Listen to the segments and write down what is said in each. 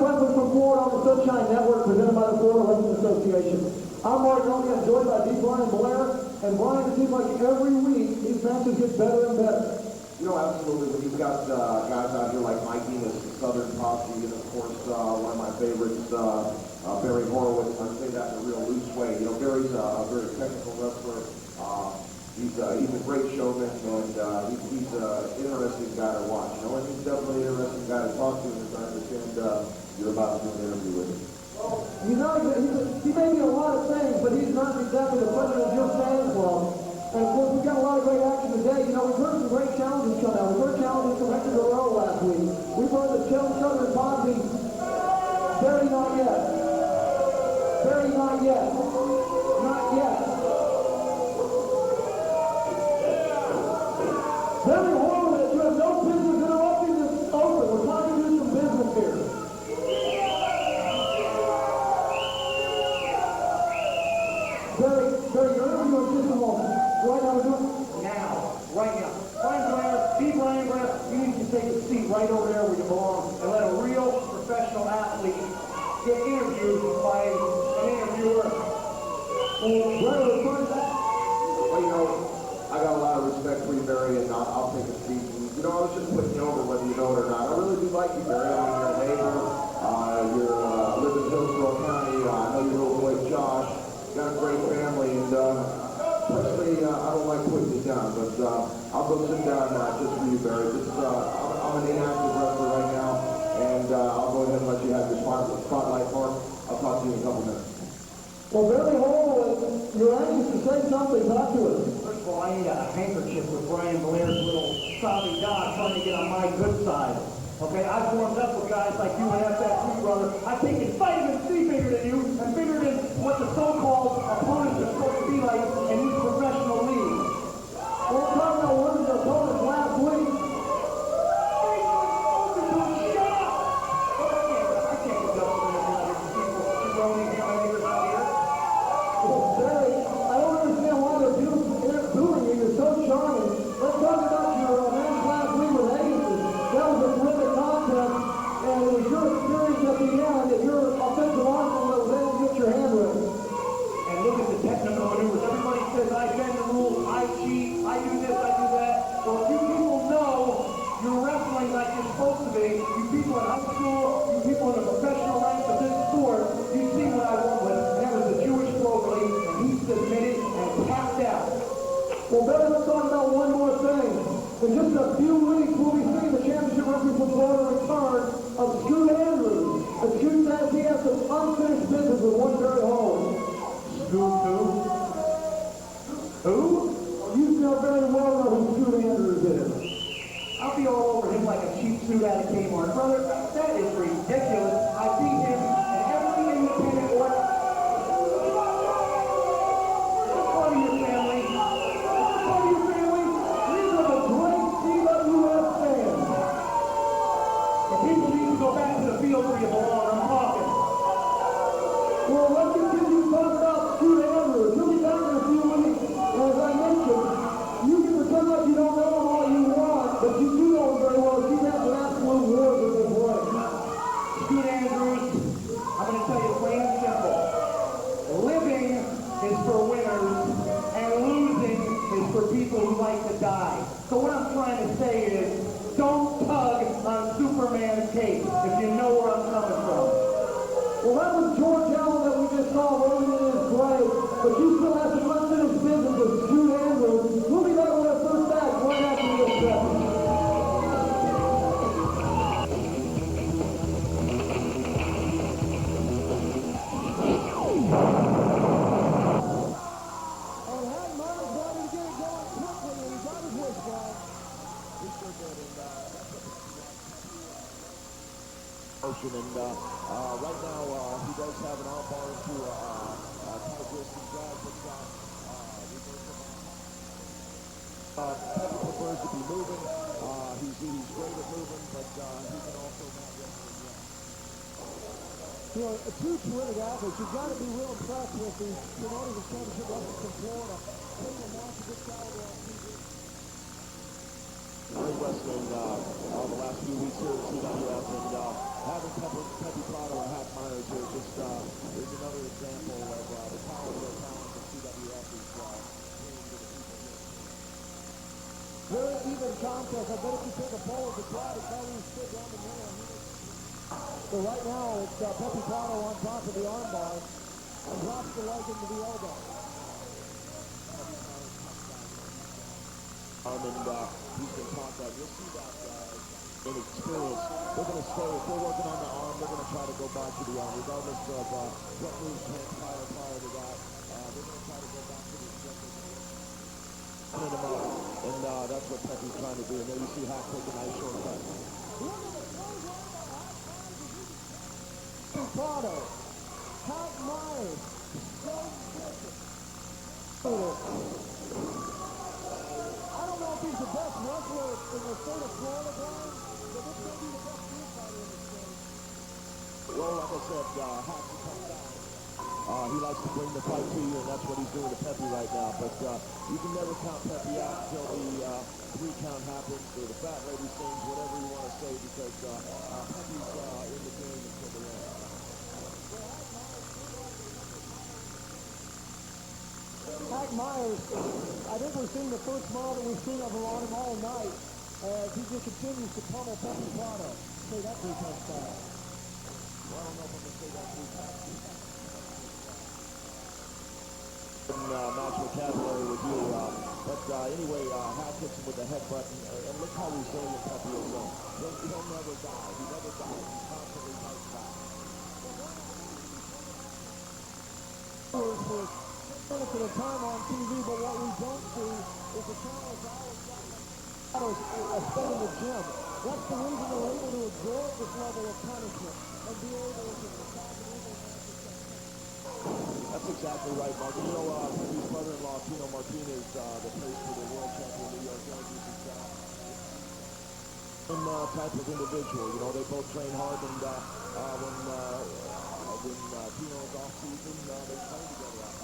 wrestling from Florida on the Sunshine Network, presented by the Florida Wrestling Association. I'm Mark Tony. I'm joined by D. Brian Blair. And Brian, it seems like every week these matches get better and better. You know, absolutely. When you've got guys out here like Mike Enos, Southern Posse, and of course one of my favorites, Barry Horowitz. I say that in a real loose way. You know, Barry's a very technical wrestler. He's a great showman, and he's an interesting guy to watch. You know, and he's definitely an interesting guy to talk to, and as I understand, you're about to do an interview with him. Well, he may be a lot of things, but he's not exactly the president of your fan club. And of course, we've got a lot of great action today. You know, we've heard some great challenges come out. We've heard challenges from Hector Guerrero last week. We've heard that Southern Posse, very not yet. Very not yet. Not yet. Very horrible that you have no business interrupting this open. We're trying to do some business here. Very, your interview in just a moment. Right now, we're doing right now. Brian Blair, B. Brian Blair, you need to take a seat right over there where you belong and let a real professional athlete get interviewed by an interviewer. Well, you know, I got a lot of respect for you, Barry, and I'll take a seat. And, you know, I was just putting you over whether you know it or not. I really do like you, Barry. I mean, you're a neighbor. You live in Hillsborough County. I know your little boy, Josh. Got a great family, and personally, I don't like putting you down, but I'll go sit down just for you, Barry. I'm an inactive wrestler right now, and I'll go ahead and let you have your spotlight, Mark. I'll talk to you in a couple minutes. Well, Barry Horowitz, you're anxious to say something. Talk to us. First of all, I need a handkerchief with Brian Blair's little sobby dog trying to get on my good side. Okay, I've warmed up with guys like you and FFC, brother. I've taken vitamin C bigger than you and bigger than what the so-called opponents are supposed to be like in these professional leagues. Well, we're talking about one of the opponents last week. Well, Barry, let's talk about one more thing. In just a few weeks, we'll be seeing the championship wrestling from Florida return of Scoot Andrews. And Scoot says he has some unfinished business with one Barry Horowitz. Scoot who? Who? You still very well know who Scoot Andrews is. I'll be all over him like a cheap suit out of Kmart. Brother, that is ridiculous. I beat him in every independent order. Well, let's continue to talk about Scoot Andrews. He'll be back in a few weeks. And as I mentioned, you can pretend like you don't know him all you want, but you do know him very well. He has an absolute war with his ring. Scoot Andrews, I'm going to tell you plain and simple. Living is for winners, and losing is for people who like to die. So what I'm trying to say is, don't tug on Superman's cape if you know where I'm coming from. Well, that was George Allen that we just saw rolling in his grave, but you still have some unfinished business with Scoot Andrews. We'll be back with our first match right after this segment. And right now he does have an arm bar into Tigris and Jazz, but Pepe prefers to be moving. He's great at moving, but he can also not wrestle well. You know, two terrific athletes. You've got to be real impressed with the promoting the championship wrestlers from Florida. Putting them on to good caliber on TV. Great wrestling the last few weeks here at CWF, and having Pepe Prado contest. I bet if you take a poll of the crowd, it's always stood down the middle. So right now, it's Pepe Prado on top of the armbar and drops the leg into the elbow. And he's been taught that. You'll see that in experience. They're going to stay. If they're working on the arm, they're going to try to go back to the arm, regardless of what moves transpire prior to that. They're going to try to go back to the objective. Him up. And that's what Pepe's trying to do. And there you see Hack take a nice shortcut. Prado, Hack Myers, so I don't know if he's the best wrestler in the state of Florida, Brian, but this may be the best field fighter in the state. Well, like I said, Hack can come down. He likes to bring the fight to you, and that's what he's doing to Pepe right now. But you can never count Pepe out until the 3 count happens, or the fat lady sings, whatever you want to say, because Pepe's in the game until the end. Hack Myers, I think we're seeing the first smile that we've seen of him on him all night as he just continues to pummel Pepe Prado. Say that 3 times fast. Well, I don't know if I'm going to say that 3 times. Match vocabulary with you, but anyway, Hack hits him with the headbutt, and look how resilient Pepe is. He'll never die. He never dies. He constantly fights back. Minutes at a time on TV, but what we don't see is the countless hours spent in the gym. That's the reason they're able to absorb this level of punishment and be able to That's exactly right, Mark. You know, Pepe's brother-in-law, Tino Martinez, that plays for the world champion New York Yankees, is some type of individual. You know, they both train hard, and when Tino's off season, they play together.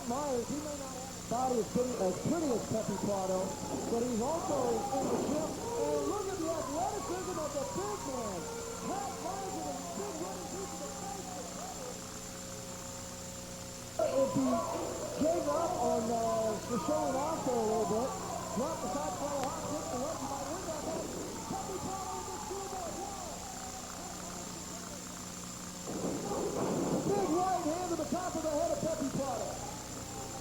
Myers, he may not have a body as pretty as Pepe Prado, but he's also in the gym. And look at the athleticism of the big man. Hack Myers with a big running piece of the face. If he gave up on showing off there a little bit, dropped the side fly hot kick, the rest might win that match. Pepe Prado with the schoolboy blow. Big right hand to the top of the head of Pepe Prado.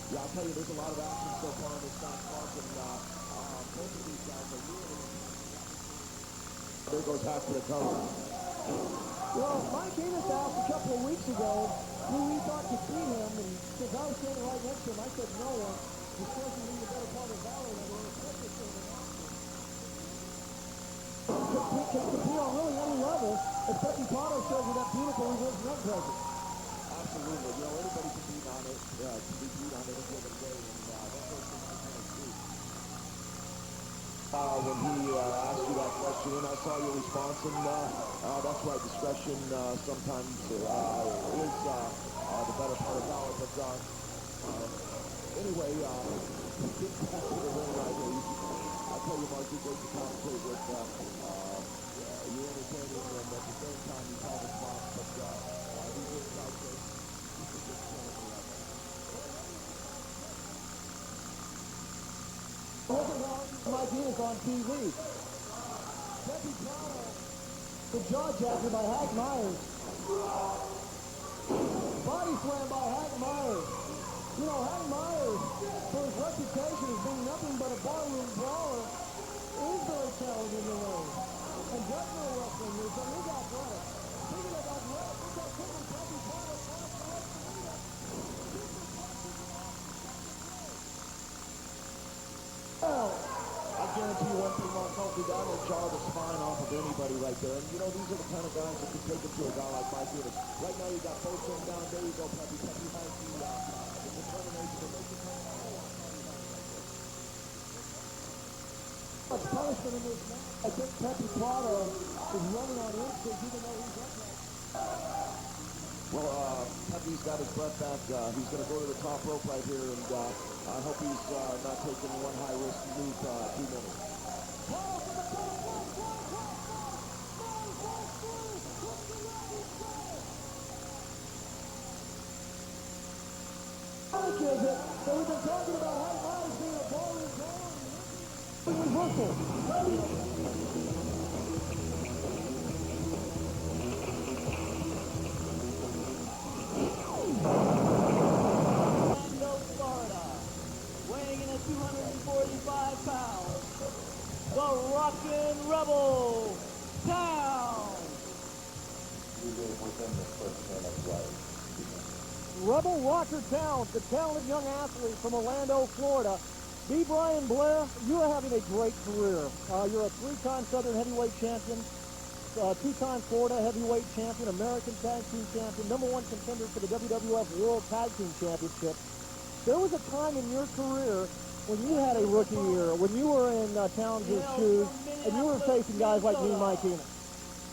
Yeah, I'll tell you, there's a lot of action so far in this match, Mark, and both of these guys are really... There goes Hack for the cover. Well, Mike Enos asked a couple of weeks ago who he thought could beat him, and since I was standing right next to him, I said no one. He's supposed to be the better part of Valley, and we're expected to compete on really any level if Pepe Prado shows you that beautiful reverse neck presence. Absolutely. You know, anybody can beat on it, can be beat on any given day, and that's what Mike Enos do. When he asked you that question, and I saw your response, and that's right, discretion sometimes is the better part of valor, but anyway, getting back to the ring right here, I'll tell you, Mark, you're great to commentate with, you're entertaining, and at the same time, you have a spot, but these are guys that Mike Enos on TV. Pepe Prado, the jaw jacker by Hack Myers. Body slam by Hack Myers. You know, Hack Myers, for his reputation as being nothing but a barroom brawler, is very talented in the ring. And definitely wrestling moves, and he's athletic. Speaking of athletic, look how quickly Pepe Prado crossed the leg to lead us. Well, I guarantee you one thing, Mark Humphrey, that will jar the spine off of anybody right there. And, you know, these are the kind of guys that can take it to a guy like Mike Enos. Right now, you got both of them down. There you go, Pepe. Pepe has the determination to make it come out. much punishment in this match. I think Pepe Prado is running on instinct even though he's up there. Well, Pepe's got his breath back. He's going to go to the top rope right here, and I hope he's not taking one high-risk move 2 minutes. So we've been talking about how Myers being a ballroom brawler. reversal. Orlando, Florida, weighing in at 245 pounds, the Rockin' Rebel, Towns. Rebel Rocker Towns, the talented young athlete from Orlando, Florida. B. Brian Blair, you are having a great career. You're a three-time Southern heavyweight champion, two-time Florida heavyweight champion, American Tag Team champion, #1 contender for the WWF World Tag Team Championship. There was a time in your career when you had a rookie year, when you were in Towns' shoes, and you were facing guys like me and Mike Enos.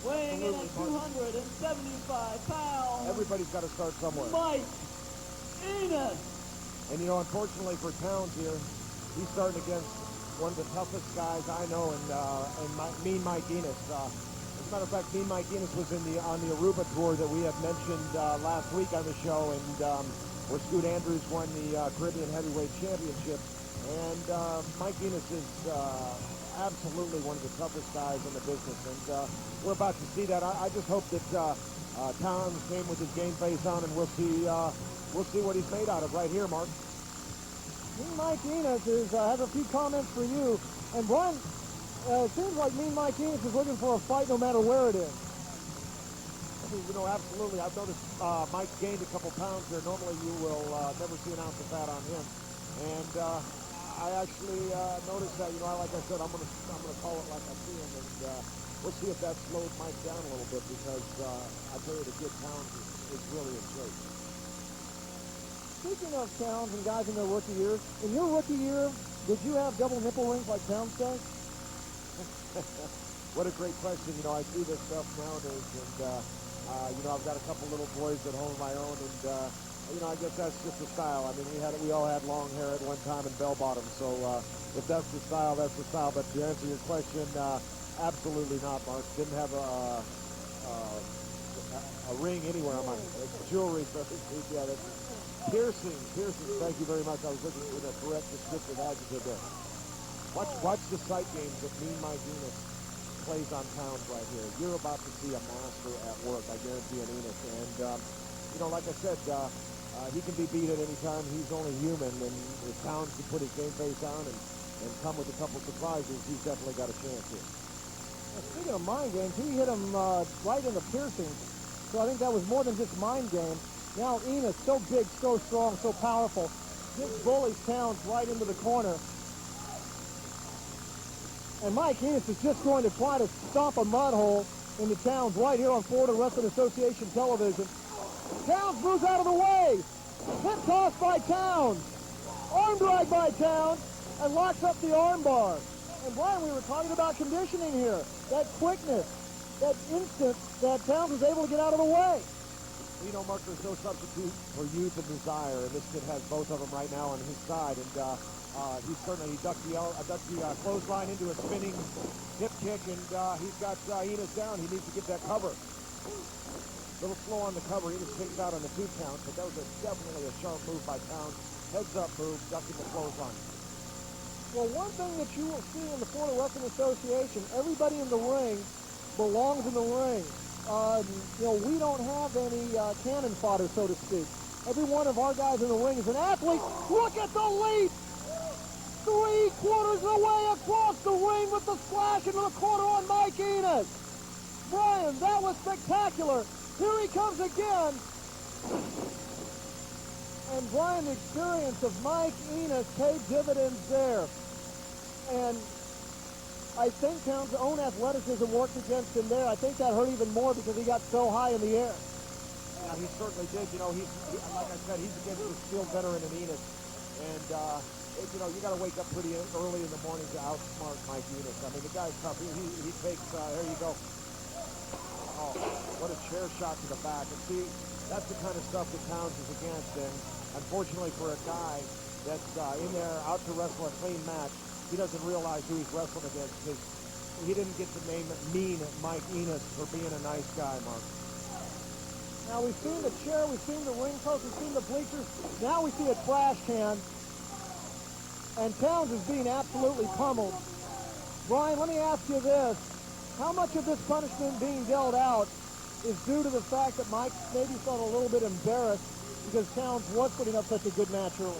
Weighing in at 275 pounds, Everybody's got to start somewhere. Mike Enos. And, you know, unfortunately for Towns here, he's starting against one of the toughest guys I know, Mean Mike Enos. As a matter of fact, Mean Mike Enos was on the Aruba tour that we had mentioned last week on the show, and where Scoot Andrews won the Caribbean Heavyweight Championship. And Mike Enos is absolutely one of the toughest guys in the business, and we're about to see that. I just hope that Towns came with his game face on, and we'll see what he's made out of right here, Mark. Mean Mike Enos has a few comments for you. And Brian, it seems like Mean Mike Enos is looking for a fight no matter where it is. You know, absolutely. I've noticed Mike's gained a couple pounds there. Normally you will never see an ounce of fat on him. And I actually noticed that, you know, like I said, I'm gonna call it like I see him, and we'll see if that slowed Mike down a little bit, because I tell you, the kid Towns is really in shape. Speaking of Towns and guys in their rookie years, in your rookie year, did you have double nipple rings like Towns does? What a great question. You know, I see this stuff nowadays, and you know, I've got a couple little boys at home of my own, and you know, I guess that's just the style. I mean, we all had long hair at one time and bell bottoms, so if that's the style, that's the style. But to answer your question, absolutely not, Mark. Didn't have a ring anywhere on my jewelry. So yeah, that's piercing. Thank you very much. I was looking for the correct descriptive adjective there. Watch the sight games that Mean Mike Enos plays on Towns right here. You're about to see a master at work, I guarantee it, Enos. And you know, like I said, he can be beat at any time. He's only human, and if Towns can put his game face on and come with a couple surprises, he's definitely got a chance here. Well, speaking of mind games, he hit him right in the piercing, so I think that was more than just mind game. Now Enos, so big, so strong, so powerful, just bullies Towns right into the corner. And Mike Enos is just going to try to stomp a mud hole into Towns right here on Florida Wrestling Association television. Towns moves out of the way. Hip toss by Towns. Arm drag by Towns, and locks up the arm bar. And Brian, we were talking about conditioning here. That quickness, that instant that Towns was able to get out of the way. You know, Mark, there's no substitute for youth and desire, and this kid has both of them right now on his side. And he ducked the clothesline into a spinning hip kick, and he's got Enos down. He needs to get that cover. A little slow on the cover. Enos kicks out on the 2 count, but that was definitely a sharp move by Towns. Heads up move, ducking the clothesline. Well, one thing that you will see in the Florida Wrestling Association, everybody in the ring belongs in the ring. You know, we don't have any cannon fodder, so to speak. Every one of our guys in the ring is an athlete. Look at the leap! 3/4 of the way across the ring with the splash into the corner on Mike Enos. Brian, that was spectacular. Here he comes again. And Brian, the experience of Mike Enos paid dividends there. And I think Towns' own athleticism worked against him there. I think that hurt even more because he got so high in the air. Yeah, he certainly did. You know, like I said, he's against a skilled veteran in Enos. And, you know, you got to wake up pretty early in the morning to outsmart Mike Enos. I mean, the guy's tough. He takes, here you go. Oh, what a chair shot to the back. And see, that's the kind of stuff that Towns is against. And unfortunately for a guy that's in there out to wrestle a clean match, he doesn't realize who he's wrestling against, because he didn't get the name Mean Mike Enos for being a nice guy, Mark. Now we've seen the chair, we've seen the ring post, we've seen the bleachers. Now we see a trash can. And Towns is being absolutely pummeled. Brian, let me ask you this. How much of this punishment being dealt out is due to the fact that Mike maybe felt a little bit embarrassed because Towns was putting up such a good match early?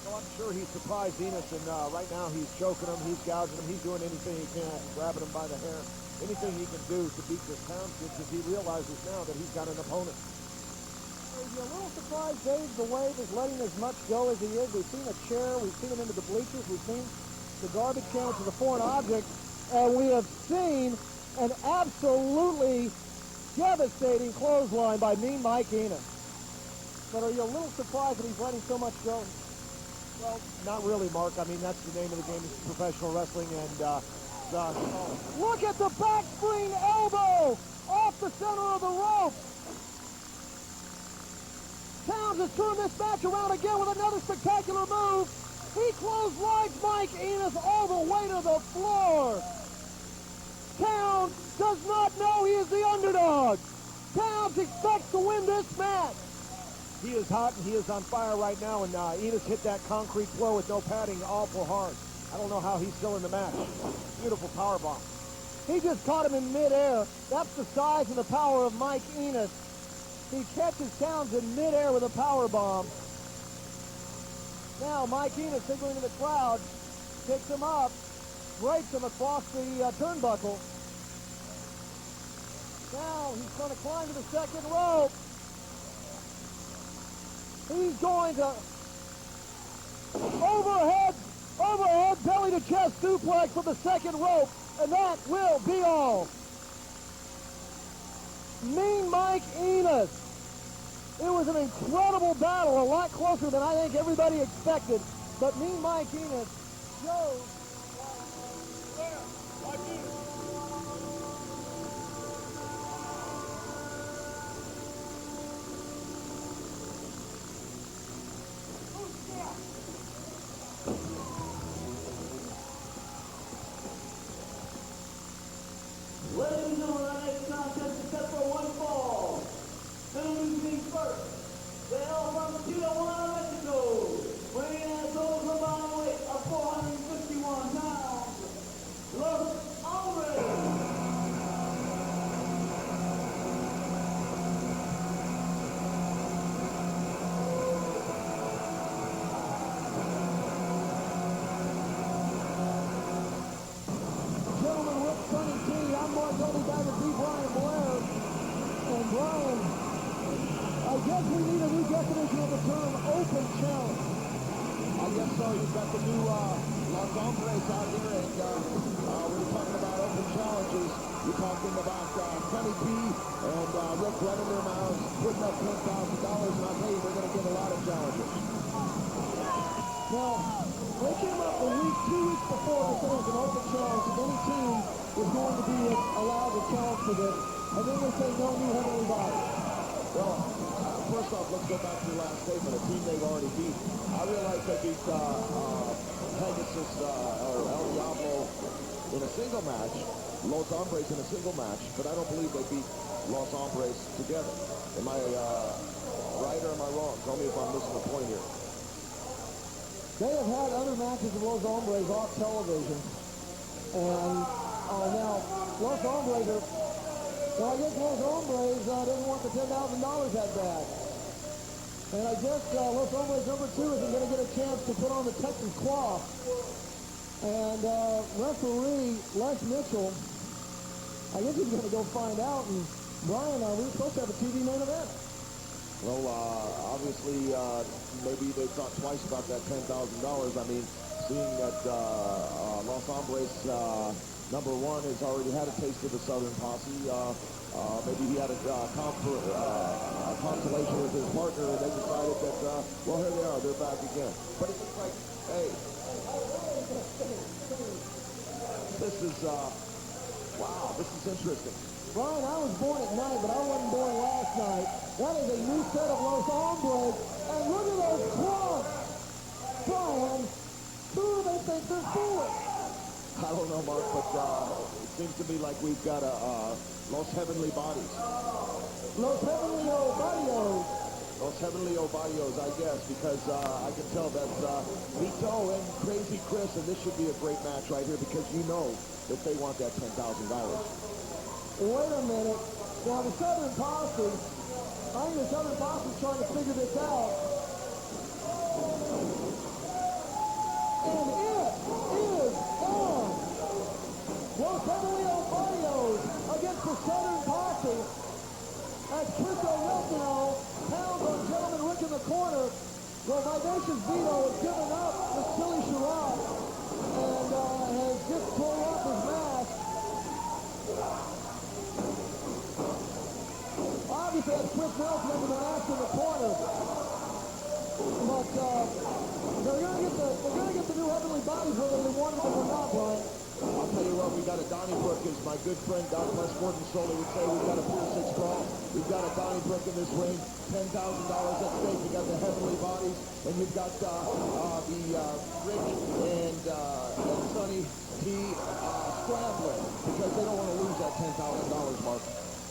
Well, I'm sure he surprised Enos, and right now he's choking him, he's gouging him, he's doing anything he can, grabbing him by the hair, anything he can do to beat this Towns kid, because he realizes now that he's got an opponent. Are you a little surprised, Dave, the way he's letting as much go as he is? We've seen a chair, we've seen him into the bleachers, we've seen the garbage can, which is a foreign object, and we have seen an absolutely devastating clothesline by Mean Mike Enos. But are you a little surprised that he's letting so much go? Well, not really, Mark. I mean, that's the name of the game. It's professional wrestling, and look at the back spring elbow off the center of the rope. Towns has turned this match around again with another spectacular move. He clotheslines Mike Enos all the way to the floor. Towns does not know he is the underdog. Towns expects to win this match. he is hot and he is on fire right now, and Enos hit that concrete floor with no padding awful hard. I don't know how he's still in the match. Beautiful power bomb. He just caught him in midair. That's the size and the power of Mike Enos. He catches Towns in midair with a power bomb. Now Mike Enos, signaling to the crowd, picks him up, breaks him across the turnbuckle. Now he's going to climb to the second rope. He's going to overhead belly to chest suplex from the second rope, and that will be all. Mean Mike Enos. It was an incredible battle, a lot closer than I think everybody expected, but Mean Mike Enos shows. Ladies and gentlemen, our next contest is set for one fall. Who's being first? The L from Tijuana, Mexico. Weighing in at a total combined weight of 451 pounds. Los Hombres. Gentlemen, with Sonny T, I'm Mark Goldie back with B. Brian Blair. And Brian, I guess we need a new definition of the term open challenge. I guess so. You've got the new Los Hombres out here, and when you're talking about open challenges, you're talking about Sonny P and Rick running their mouths, putting up $10,000, and I'll tell you, they're going to get a lot of challenges. Now, they came up a week, 2 weeks before they said it was an open challenge, if any team was going to be allowed to challenge for this, and then they say no new heavenly body. Well, first off, let's go back to your last statement, a team they've already beat. I realize they beat Pegasus or El Diablo in a single match, Los Hombres in a single match, but I don't believe they beat Los Hombres together. Am I right or am I wrong? Tell me if I'm missing the point here. They have had other matches of Los Hombres off television, and now Los Hombres are, well, I guess Los Hombres didn't want the $10,000 that bad. And I guess Los Hombres number 2 isn't going to get a chance to put on the Texas cloth. And referee Les Mitchell, I guess he's going to go find out. And Brian, we were supposed to have a TV main event. Well, obviously, maybe they thought twice about that $10,000. I mean, seeing that Los Hombres, number 1, has already had a taste of the Southern Posse. Maybe he had a consolation with his partner, and they decided that, well, here they are, they're back again. But it looks like, hey, this is, wow, this is interesting. Brian, I was born at night, but I wasn't born last night. That is a new set of Los Hombres. And look at those clubs. Brian, who do they think they're fooling? I don't know, Mark, but it seems to me like we've got Los Heavenly Bodies. Los Heavenly Bodios. Los Heavenly Ovarios, I guess, because I can tell that Vito and Crazy Chris, and this should be a great match right here because you know that they want that $10,000. Wait a minute. Now, the Southern Posse, I think the Southern Posse is trying to figure this out. And it is on. Los Heavenly Ovarios against the Southern Posse. As Chris O'Reltino pounds on Gentleman Rick in the corner, well, Vivacious Vito has given up the silly charade and has just pulled off his mask. Obviously, that's Chris Nelson under the mask in the corner. But they're gonna get the new Heavenly Bodies whether they wanted them or not, Brian. I'll tell you what, we got a Donnybrook, as my good friend, God bless Gordon Soley would say, we've got a Pier 6 brawl. We've got a Donnybrook in this ring, $10,000 at stake. You got the Heavenly Bodies, and you've got the Rick and Sonny T scrambling because they don't want to lose that $10,000, Mark.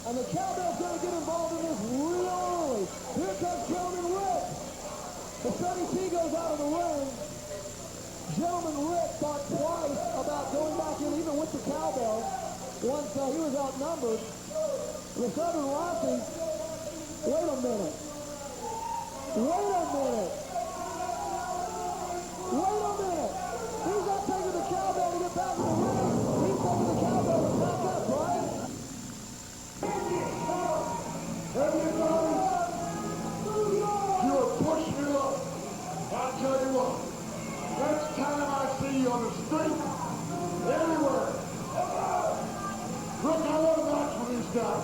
And the Cowbell's going to get involved in this real early. Here comes Gentleman Rick. The Sonny T goes out of the ring. Gentleman Rick thought twice about going back in even with the cowbell once he was outnumbered. The Southern Rossi, wait a minute. Wait a minute. Wait a minute. He's not taking the cowbell to get back in the ring. He's taking the cowbell to back up, right? Everybody, you're pushing it up. I'll tell you what. Next time I see you on the street, anywhere, look, I want a match with these guys.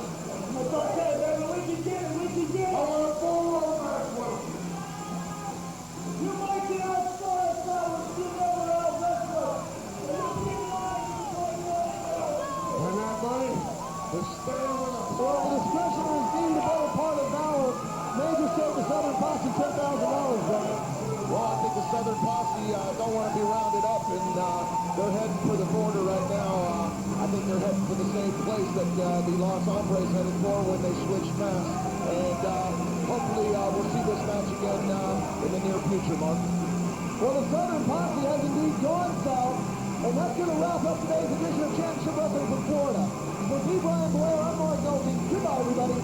That's okay, baby. We can get it. We can get I it. want a full-on match with them. You might get outside if I was getting over our wrestler. And that money is staying with us. Well, the discretion is deemed the better part of valor. Major saved the Southern Posse $10,000, Brian. Well, I think the Southern Posse don't want to be rounded up, and they're heading for the border right now. I think they're heading for the same place that the Los Hombres headed for when they switched masks. And hopefully we'll see this match again in the near future, Mark. Well, the Southern Posse has indeed gone south, and that's going to wrap up today's edition of Championship Wrestling from Florida. For me, Brian Blair, I'm Mark Nolte. Goodbye, everybody.